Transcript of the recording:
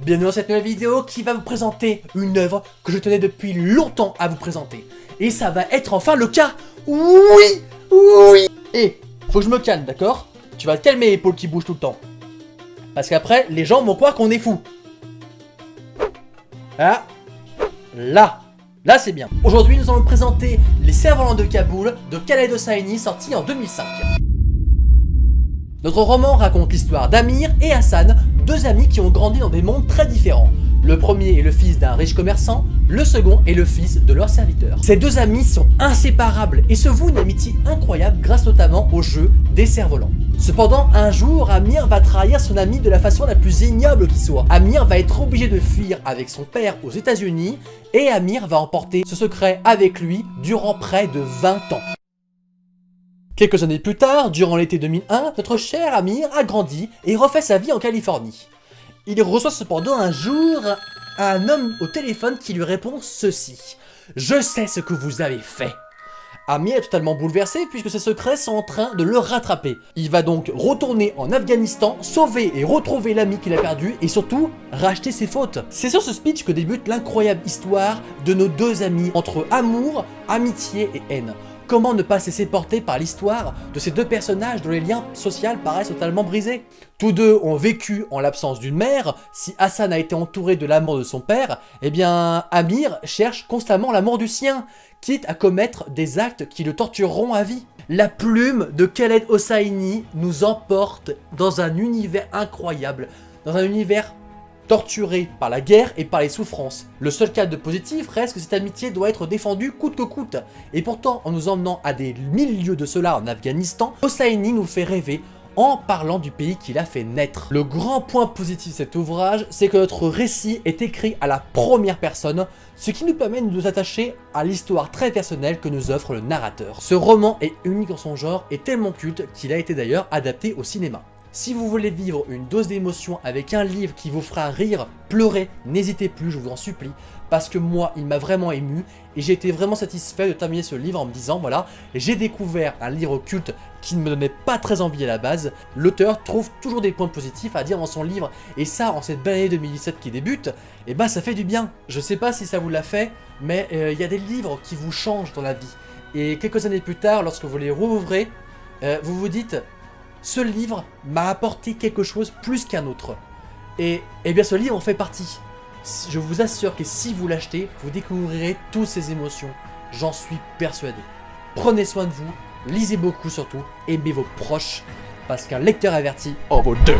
Bienvenue dans cette nouvelle vidéo qui va vous présenter une œuvre que je tenais depuis longtemps à vous présenter. Et ça va être enfin le cas. Oui. Et faut que je me calme, d'accord? Tu vas te calmer les épaules qui bougent tout le temps. Parce qu'après, les gens vont croire qu'on est fou. Ah, là c'est bien. Aujourd'hui, nous allons vous présenter Les Cerfs-Volants de Kaboul de Khaled Hosseini, sorti en 2005. Notre roman raconte l'histoire d'Amir et Hassan, deux amis qui ont grandi dans des mondes très différents. Le premier est le fils d'un riche commerçant, le second est le fils de leur serviteur. Ces deux amis sont inséparables et se vouent une amitié incroyable grâce notamment au jeu des cerfs-volants. Cependant, un jour, Amir va trahir son ami de la façon la plus ignoble qui soit. Amir va être obligé de fuir avec son père aux États-Unis et Amir va emporter ce secret avec lui durant près de 20 ans. Quelques années plus tard, durant l'été 2001, notre cher Amir a grandi et refait sa vie en Californie. Il reçoit cependant un jour un homme au téléphone qui lui répond ceci: « Je sais ce que vous avez fait ». Amir est totalement bouleversé puisque ses secrets sont en train de le rattraper. Il va donc retourner en Afghanistan, sauver et retrouver l'ami qu'il a perdu et surtout racheter ses fautes. C'est sur ce speech que débute l'incroyable histoire de nos deux amis entre amour, amitié et haine. Comment ne pas se laisser porter par l'histoire de ces deux personnages dont les liens sociaux paraissent totalement brisés? Tous deux ont vécu en l'absence d'une mère. Si Hassan a été entouré de l'amour de son père, eh bien Amir cherche constamment l'amour du sien, quitte à commettre des actes qui le tortureront à vie. La plume de Khaled Hosseini nous emporte dans un univers incroyable, dans un univers torturé par la guerre et par les souffrances. Le seul cas de positif reste que cette amitié doit être défendue coûte que coûte. Et pourtant, en nous emmenant à des milieux de cela en Afghanistan, Hosseini nous fait rêver en parlant du pays qu'il a fait naître. Le grand point positif de cet ouvrage, c'est que notre récit est écrit à la première personne, ce qui nous permet de nous attacher à l'histoire très personnelle que nous offre le narrateur. Ce roman est unique en son genre et tellement culte qu'il a été d'ailleurs adapté au cinéma. Si vous voulez vivre une dose d'émotion avec un livre qui vous fera rire, pleurer, n'hésitez plus, je vous en supplie, parce que moi, il m'a vraiment ému et j'ai été vraiment satisfait de terminer ce livre en me disant, voilà, j'ai découvert un livre culte qui ne me donnait pas très envie à la base. L'auteur trouve toujours des points positifs à dire dans son livre, et ça, en cette belle année 2017 qui débute, et bah ça fait du bien. Je sais pas si ça vous l'a fait, mais il y a des livres qui vous changent dans la vie. Et quelques années plus tard, lorsque vous les rouvrez, vous vous dites: ce livre m'a apporté quelque chose plus qu'un autre. Et bien ce livre en fait partie. Je vous assure que si vous l'achetez, vous découvrirez toutes ces émotions. J'en suis persuadé. Prenez soin de vous, lisez beaucoup surtout, aimez vos proches, parce qu'un lecteur averti en vaut deux.